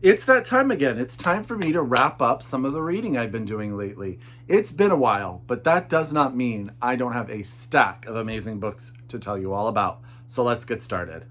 It's that time again. It's time for me to wrap up some of the reading I've been doing lately. It's been a while, but that does not mean I don't have a stack of amazing books to tell you all about. So let's get started.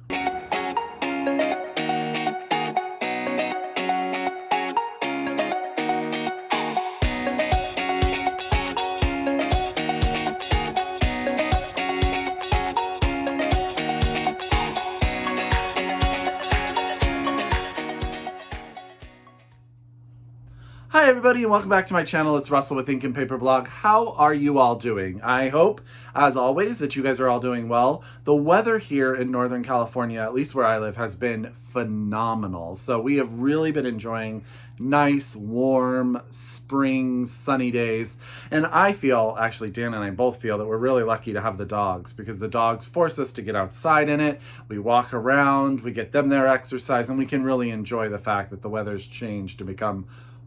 Hi everybody and welcome back to my channel. It's Russell with Ink and Paper Blog. How are you all doing? I hope, as always, that you guys are all doing well. The weather here in Northern California, at least where I live, has been phenomenal. So we have really been enjoying nice, warm, spring, sunny days. And I feel, actually Dan and I both feel, that we're really lucky to have the dogs because the dogs force us to get outside in it. We walk around, we get them their exercise, and we can really enjoy the fact that the weather's changed to become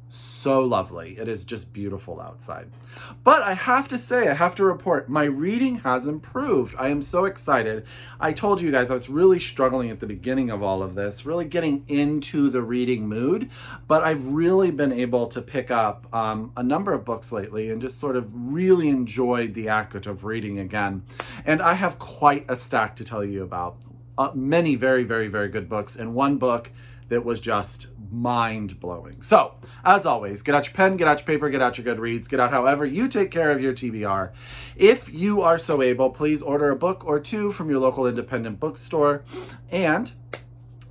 so lovely. It is just beautiful outside. But I have to say, I have to report, my reading has improved. I am so excited. I told you guys I was really struggling at the beginning of all of this, really getting into the reading mood, but I've really been able to pick up a number of books lately and just sort of really enjoyed the act of reading again. And I have quite a stack to tell you about. Many very, very, very good books, and one book that was just mind-blowing. So, as always, get out your pen, get out your paper, get out your Goodreads, get out however you take care of your TBR. If you are so able, please order a book or two from your local independent bookstore. And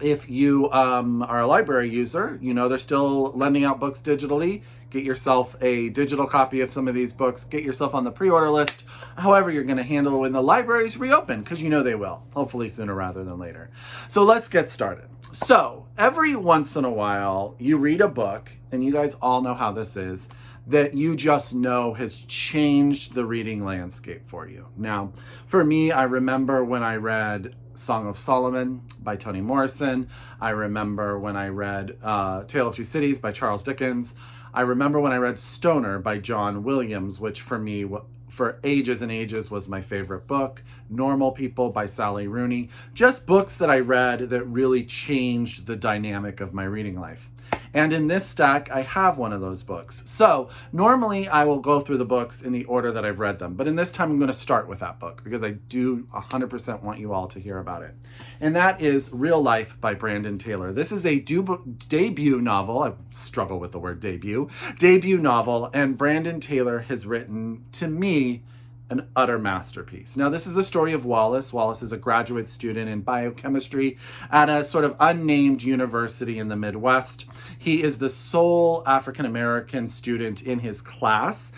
if you are a library user, you know they're still lending out books digitally. Get yourself a digital copy of some of these books. Get yourself on the pre-order list. However you're going to handle it when the libraries reopen, because you know they will. Hopefully sooner rather than later. So let's get started. So every once in a while, you read a book, and you guys all know how this is, that you just know has changed the reading landscape for you. Now, for me, I remember when I read Song of Solomon by Toni Morrison. I remember when I read Tale of Two Cities by Charles Dickens. I remember when I read Stoner by John Williams, which for me, for ages and ages, was my favorite book. Normal People by Sally Rooney. Just books that I read that really changed the dynamic of my reading life. And in this stack, I have one of those books. So normally I will go through the books in the order that I've read them. But in this time, I'm going to start with that book because I do 100% want you all to hear about it. And that is Real Life by Brandon Taylor. This is a debut novel. I struggle with the word debut. Debut novel. And Brandon Taylor has written, to me, an utter masterpiece. Now, this is the story of Wallace. Wallace is a graduate student in biochemistry at a sort of unnamed university in the Midwest. He is the sole African-American student in his class,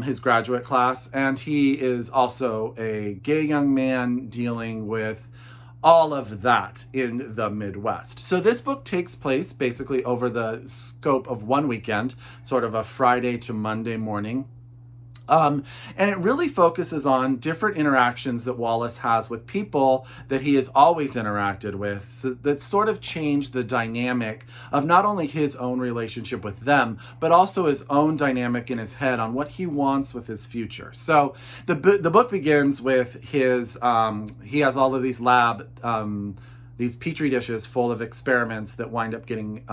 his graduate class, and he is also a gay young man dealing with all of that in the Midwest. So this book takes place basically over the scope of one weekend, sort of a Friday to Monday morning. And it really focuses on different interactions that Wallace has with people that he has always interacted with, so that sort of change the dynamic of not only his own relationship with them, but also his own dynamic in his head on what he wants with his future. So the book begins with his, he has all of these these petri dishes full of experiments that wind up getting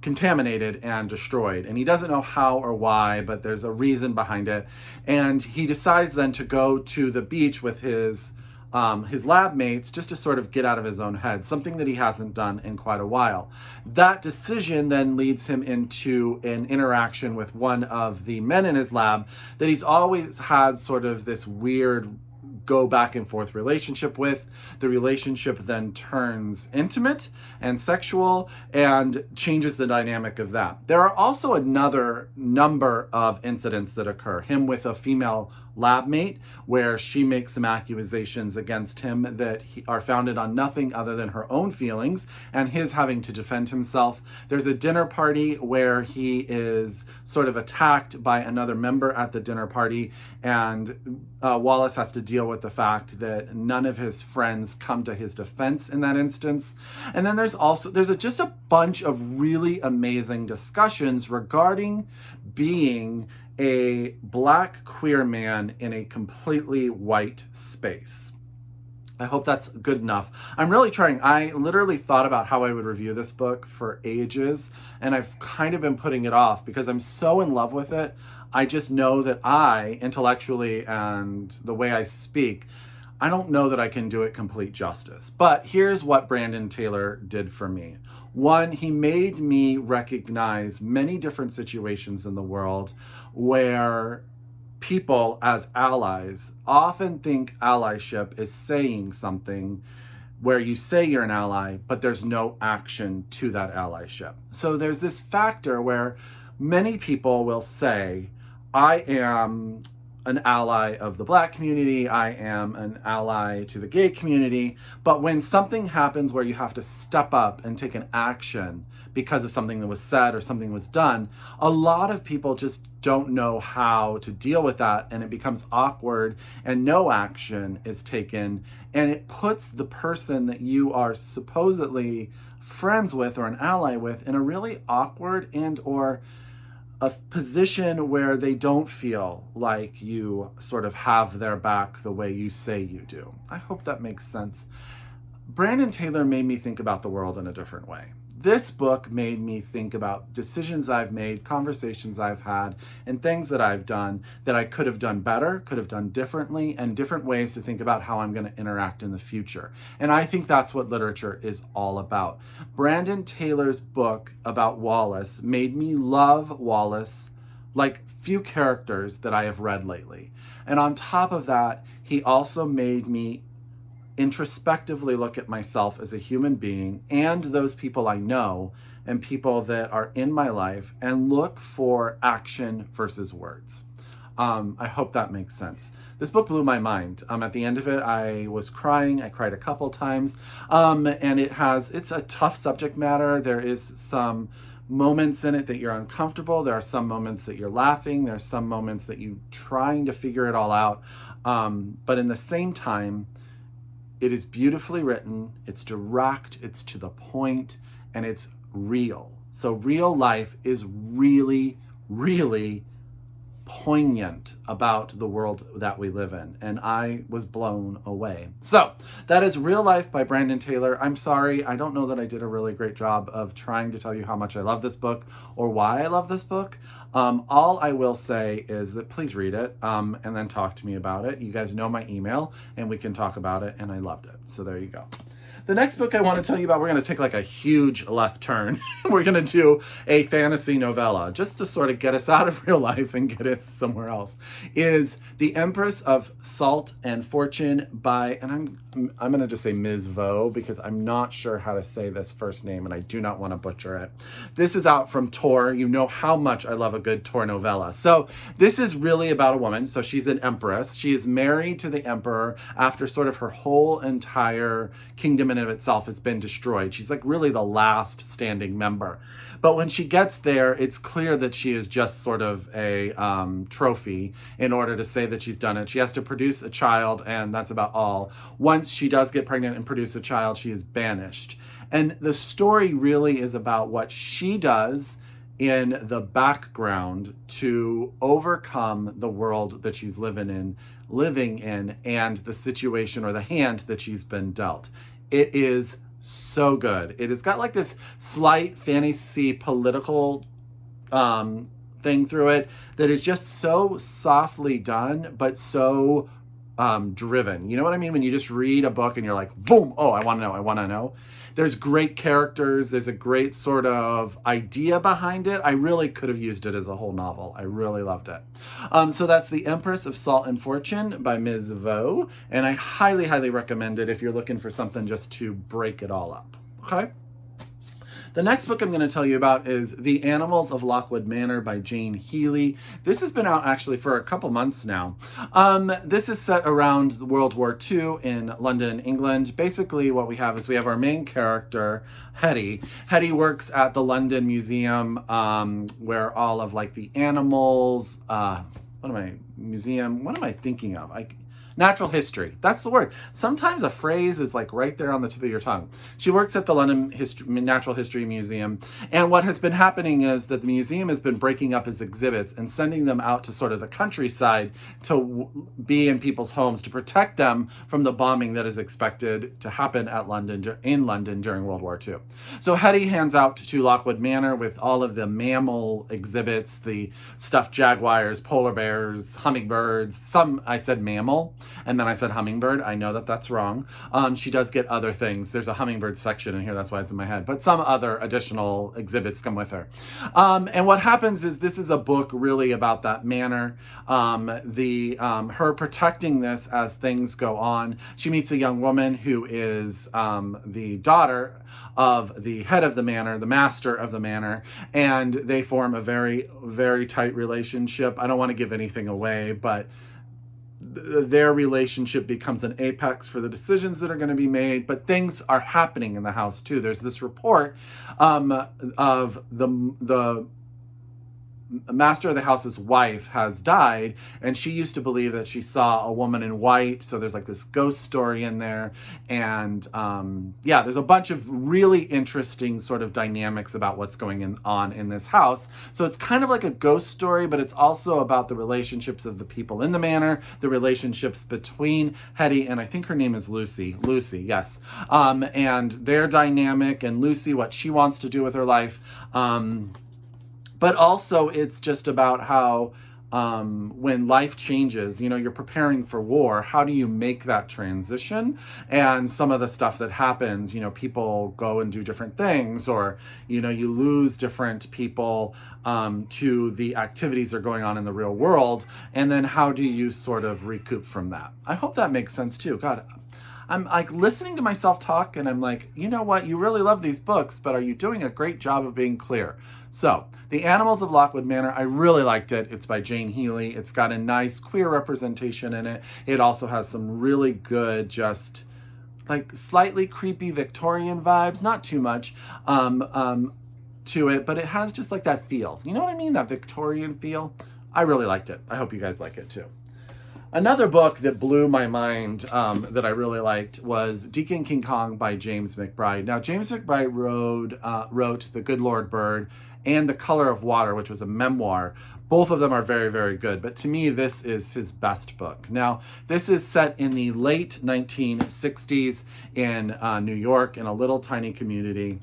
contaminated and destroyed, and he doesn't know how or why, but there's a reason behind it. And he decides then to go to the beach with his lab mates just to sort of get out of his own head, something that he hasn't done in quite a while. That decision then leads him into an interaction with one of the men in his lab that he's always had sort of this weird go back and forth relationship with. The relationship then turns intimate and sexual and changes the dynamic of that. There are also another number of incidents that occur. Him with a female lab mate, where she makes some accusations against him that are founded on nothing other than her own feelings and his having to defend himself. There's a dinner party where he is sort of attacked by another member at the dinner party, and Wallace has to deal with the fact that none of his friends come to his defense in that instance. And then there's just a bunch of really amazing discussions regarding being a Black queer man in a completely white space. I hope that's good enough. I'm really trying. I literally thought about how I would review this book for ages, and I've kind of been putting it off because I'm so in love with it. I just know that I, intellectually and the way I speak, I don't know that I can do it complete justice. But here's what Brandon Taylor did for me. One, he made me recognize many different situations in the world where people as allies often think allyship is saying something where you say you're an ally, but there's no action to that allyship. So there's this factor where many people will say, I am an ally of the Black community, I am an ally to the gay community, but when something happens where you have to step up and take an action because of something that was said or something was done, a lot of people just don't know how to deal with that, and it becomes awkward and no action is taken, and it puts the person that you are supposedly friends with or an ally with in a really awkward and or a position where they don't feel like you sort of have their back the way you say you do. I hope that makes sense. Brandon Taylor made me think about the world in a different way. This book made me think about decisions I've made, conversations I've had, and things that I've done that I could have done better, could have done differently, and different ways to think about how I'm going to interact in the future. And I think that's what literature is all about. Brandon Taylor's book about Wallace made me love Wallace like few characters that I have read lately. And on top of that, he also made me introspectively look at myself as a human being and those people I know and people that are in my life and look for action versus words. I hope that makes sense. This book blew my mind. At the end of it, I was crying. I cried a couple times. And it's a tough subject matter. There is some moments in it that you're uncomfortable. There are some moments that you're laughing. There are some moments that you're trying to figure it all out. But in the same time, it is beautifully written, it's direct, it's to the point, and it's real. So real life is really, really poignant about the world that we live in, and I was blown away. So that is Real Life by Brandon Taylor. I'm sorry, I don't know that I did a really great job of trying to tell you how much I love this book or why I love this book. All I will say is that please read it and then talk to me about it. You guys know my email and we can talk about it, and I loved it. So there you go. The next book I want to tell you about, we're going to take like a huge left turn. We're going to do a fantasy novella just to sort of get us out of real life and get us somewhere else, is The Empress of Salt and Fortune by, and I'm going to just say Ms. Vo because I'm not sure how to say this first name and I do not want to butcher it. This is out from Tor. You know how much I love a good Tor novella. So this is really about a woman. So she's an empress. She is married to the emperor after sort of her whole entire kingdom in of itself has been destroyed. She's like really the last standing member. But when she gets there, it's clear that she is just sort of a trophy in order to say that she's done it. She has to produce a child, and that's about all. Once she does get pregnant and produce a child, she is banished. And the story really is about what she does in the background to overcome the world that she's living in and the situation or the hand that she's been dealt. It is so good. It has got like this slight fantasy political thing through it that is just so softly done, but so driven. You know what I mean? When you just read a book and you're like, boom, oh, I want to know. There's great characters. There's a great sort of idea behind it. I really could have used it as a whole novel. I really loved it. So that's The Empress of Salt and Fortune by Ms. Vo. And I highly, highly recommend it if you're looking for something just to break it all up. Okay? The next book I'm going to tell you about is The Animals of Lockwood Manor by Jane Healey. This has been out actually for a couple months now. This is set around World War II in London, England. Basically what we have is we have our main character, Healey. Healey works at the London Museum where all of like the animals, what am I thinking of? Natural history. That's the word. Sometimes a phrase is like right there on the tip of your tongue. She works at the London Natural History Museum. And what has been happening is that the museum has been breaking up its exhibits and sending them out to sort of the countryside to be in people's homes to protect them from the bombing that is expected to happen in London during World War II. So Healey hands out to Lockwood Manor with all of the mammal exhibits, the stuffed jaguars, polar bears, hummingbirds. I said mammal, and then I said hummingbird. I know that that's wrong. She does get other things. There's a hummingbird section in here. That's why it's in my head. But some other additional exhibits come with her. And what happens is this is a book really about that manor. Her protecting this as things go on. She meets a young woman who is the daughter of the head of the manor, the master of the manor, and they form a very, very tight relationship. I don't want to give anything away, but their relationship becomes an apex for the decisions that are going to be made, but things are happening in the house too. There's this report of the master of the house's wife has died, and she used to believe that she saw a woman in white. So there's like this ghost story in there, and there's a bunch of really interesting sort of dynamics about what's going on in this house. So it's kind of like a ghost story, but it's also about the relationships of the people in the manor, the relationships between Healey and I think her name is Lucy, yes, and their dynamic, and Lucy, what she wants to do with her life. But also it's just about how when life changes, you're preparing for war, how do you make that transition? And some of the stuff that happens, people go and do different things, or, you lose different people to the activities that are going on in the real world. And then how do you sort of recoup from that? I hope that makes sense too. God, I'm like listening to myself talk, and I'm like, you know what? You really love these books, but are you doing a great job of being clear? So, The Animals of Lockwood Manor, I really liked it. It's by Jane Healey. It's got a nice queer representation in it. It also has some really good, just like slightly creepy Victorian vibes, not too much to it, but it has just like that feel. You know what I mean? That Victorian feel. I really liked it. I hope you guys like it too. Another book that blew my mind that I really liked was Deacon King Kong by James McBride. Now, James McBride wrote The Good Lord Bird and The Color of Water, which was a memoir. Both of them are very, very good, but to me, this is his best book. Now, this is set in the late 1960s in New York, in a little tiny community.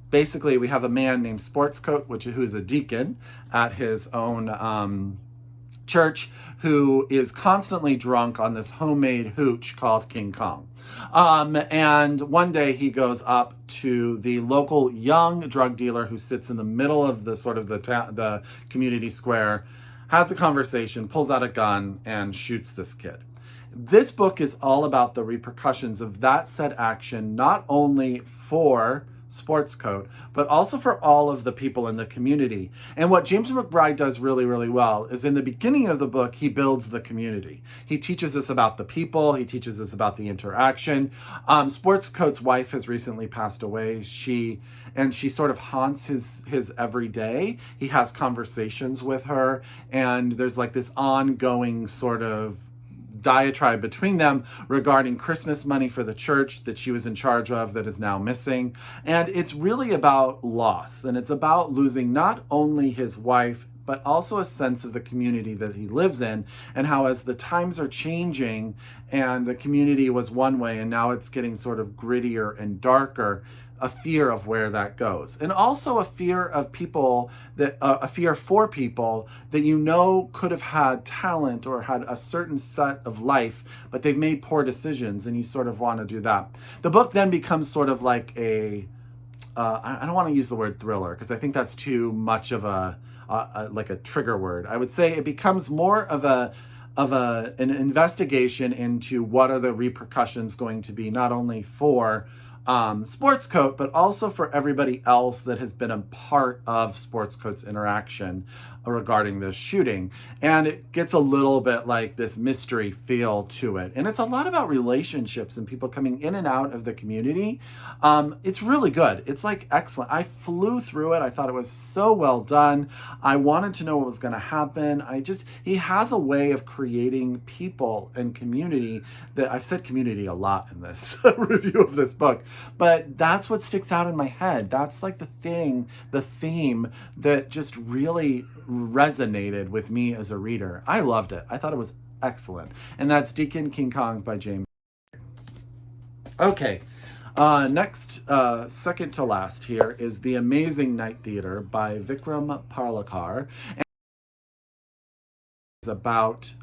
Basically, we have a man named Sportscoat, who's a deacon at his own church, who is constantly drunk on this homemade hooch called King Kong. And one day he goes up to the local young drug dealer who sits in the middle of the sort of the community square, has a conversation, pulls out a gun, and shoots this kid. This book is all about the repercussions of that said action, not only for Sportscoat, but also for all of the people in the community. And what James McBride does really, really well is in the beginning of the book, he builds the community. He teaches us about the people. He teaches us about the interaction. Sportscoat's wife has recently passed away. She sort of haunts his every day. He has conversations with her, and there's like this ongoing sort of diatribe between them regarding Christmas money for the church that she was in charge of that is now missing. And it's really about loss, and it's about losing not only his wife, but also a sense of the community that he lives in, and how as the times are changing and the community was one way and now it's getting sort of grittier and darker, a fear of where that goes. And also a fear of people a fear for people that could have had talent or had a certain set of life, but they've made poor decisions, and you sort of want to do that. The book then becomes sort of like I don't want to use the word thriller, because I think that's too much of like a trigger word. I would say it becomes more of an investigation into what are the repercussions going to be, not only for Sports Coat, but also for everybody else that has been a part of Sports Coat's interaction regarding this shooting. And it gets a little bit like this mystery feel to it. And it's a lot about relationships and people coming in and out of the community. It's really good. It's like excellent. I flew through it. I thought it was so well done. I wanted to know what was going to happen. He has a way of creating people and community that I've said community a lot in this review of this book, but that's what sticks out in my head. That's like the theme that just really resonated with me as a reader. I loved it. I thought it was excellent. And that's Deacon King Kong by James. Okay. Next, second to last here is The Amazing Night Theater by Vikram Paralkar. And it's about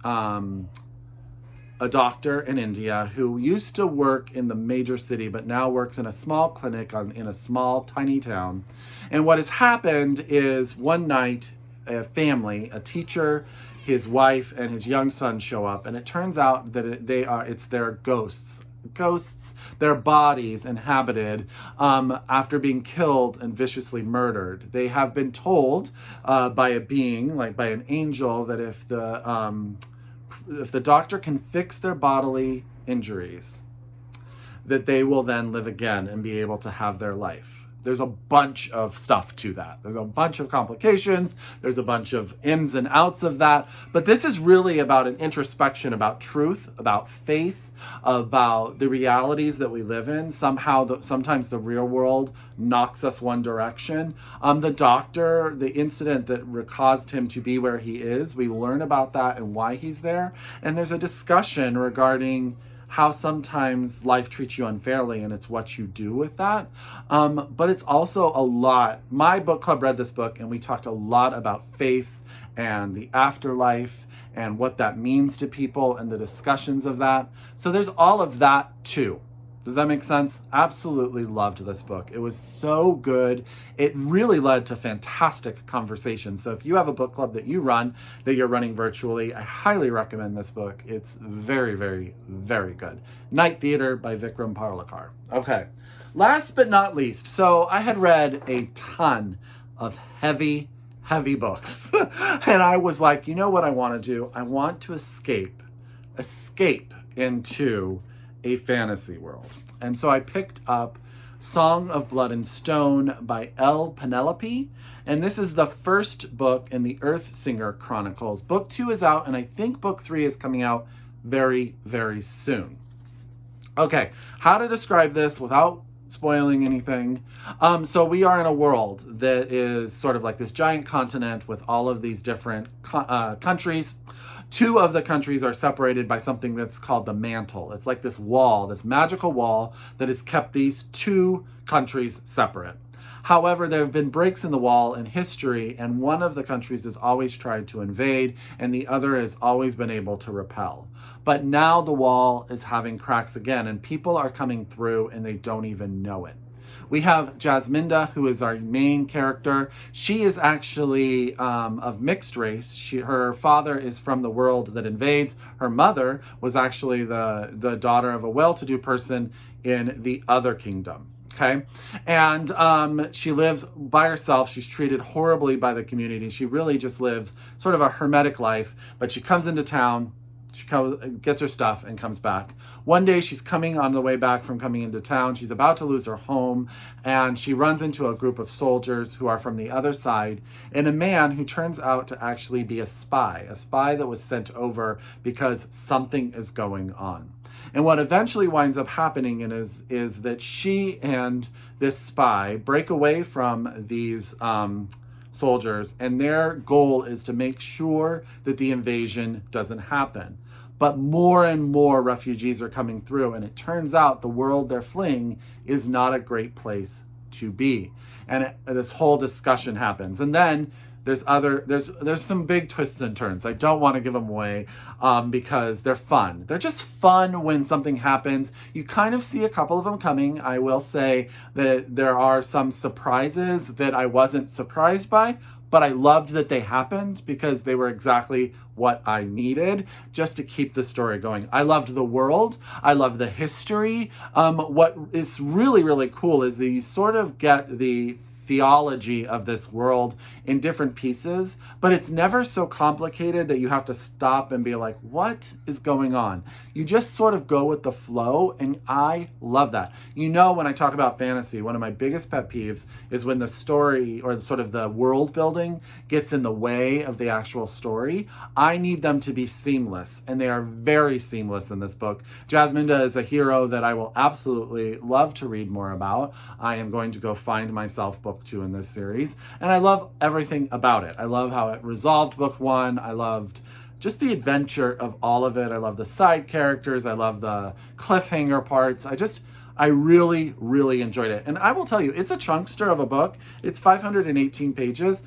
a doctor in India who used to work in the major city, but now works in a small clinic in a small, tiny town. And what has happened is one night, a family, a teacher, his wife, and his young son show up, and it turns out that it's their ghosts, their bodies inhabited after being killed and viciously murdered. They have been told by a being, like by an angel, that if the doctor can fix their bodily injuries, that they will then live again and be able to have their life. There's a bunch of stuff to that. There's a bunch of complications. There's a bunch of ins and outs of that. But this is really about an introspection, about truth, about faith, about the realities that we live in. Sometimes the real world knocks us one direction. The doctor, the incident that caused him to be where he is, we learn about that and why he's there. And there's a discussion regarding how sometimes life treats you unfairly, and it's what you do with that. But it's also a lot. My book club read this book, and we talked a lot about faith and the afterlife and what that means to people and the discussions of that. So there's all of that too. Does that make sense? Absolutely loved this book. It was so good. It really led to fantastic conversations. So if you have a book club that you're running virtually, I highly recommend this book. It's very, very, very good. Night Theater by Vikram Paralkar. Okay. Last but not least, so I had read a ton of heavy books. And I was like, you know what I want to do? I want to escape into a fantasy world. And so I picked up Song of Blood and Stone by Penelope. And this is the first book in the Earthsinger Chronicles. Book 2 is out, and I think book 3 is coming out very, very soon. Okay, how to describe this without spoiling anything. So we are in a world that is sort of like this giant continent with all of these different countries. 2 of the countries are separated by something that's called the mantle. It's like this wall, this magical wall that has kept these 2 countries separate. However, there have been breaks in the wall in history, and one of the countries has always tried to invade, and the other has always been able to repel. But now the wall is having cracks again, and people are coming through, and they don't even know it. We have Jasminda, who is our main character. She is actually of mixed race. Her father is from the world that invades. Her mother was actually the daughter of a well-to-do person in the other kingdom. Okay. And she lives by herself. She's treated horribly by the community. She really just lives sort of a hermetic life, but she comes into town. She gets her stuff and comes back. One day she's on the way back from coming into town. She's about to lose her home, and she runs into a group of soldiers who are from the other side, and a man who turns out to actually be a spy that was sent over because something is going on. And what eventually winds up happening is that she and this spy break away from these soldiers, and their goal is to make sure that the invasion doesn't happen. But more and more refugees are coming through, and it turns out the world they're fleeing is not a great place to be. And this whole discussion happens. And then there's some big twists and turns. I don't want to give them away because they're fun. They're just fun when something happens. You kind of see a couple of them coming. I will say that there are some surprises that I wasn't surprised by, but I loved that they happened because they were exactly what I needed just to keep the story going. I loved the world. I loved the history. What is really, really cool is that you sort of get the theology of this world in different pieces, but it's never so complicated that you have to stop and be like, what is going on? You just sort of go with the flow, and I love that. You know, when I talk about fantasy, one of my biggest pet peeves is when the story or sort of the world building gets in the way of the actual story. I need them to be seamless, and they are very seamless in this book. Jasminda is a hero that I will absolutely love to read more about. I am going to go find myself book 2 in this series, and I love everything about it. I love how it resolved book 1. I loved just the adventure of all of it. I love the side characters. I love the cliffhanger parts. I really, really enjoyed it. And I will tell you, it's a chunkster of a book. It's 518 pages,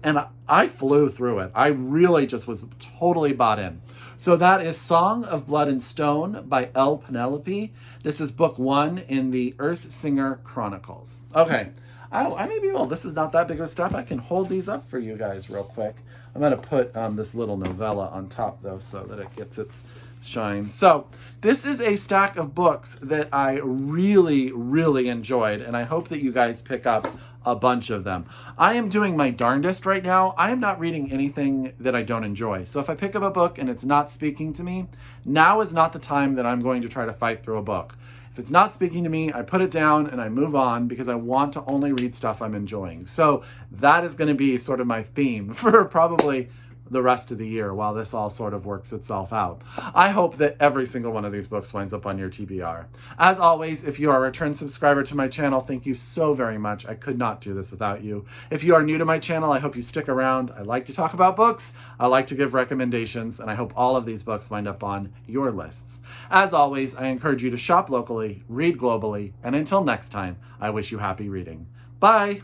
and I flew through it. I really just was totally bought in. So that is Song of Blood and Stone by L. Penelope. This is book 1 in the Earthsinger Chronicles. Okay. I may be able, this is not that big of a step. I can hold these up for you guys real quick. I'm going to put this little novella on top, though, so that it gets its shine. So this is a stack of books that I really, really enjoyed, and I hope that you guys pick up a bunch of them. I am doing my darndest right now. I am not reading anything that I don't enjoy. So if I pick up a book and it's not speaking to me, now is not the time that I'm going to try to fight through a book. If it's not speaking to me, I put it down and I move on because I want to only read stuff I'm enjoying. So that is going to be sort of my theme for probably the rest of the year while this all sort of works itself out. I hope that every single one of these books winds up on your TBR. As always, if you are a return subscriber to my channel, thank you so very much. I could not do this without you. If you are new to my channel, I hope you stick around. I like to talk about books. I like to give recommendations, and I hope all of these books wind up on your lists. As always, I encourage you to shop locally, read globally, and until next time, I wish you happy reading. Bye!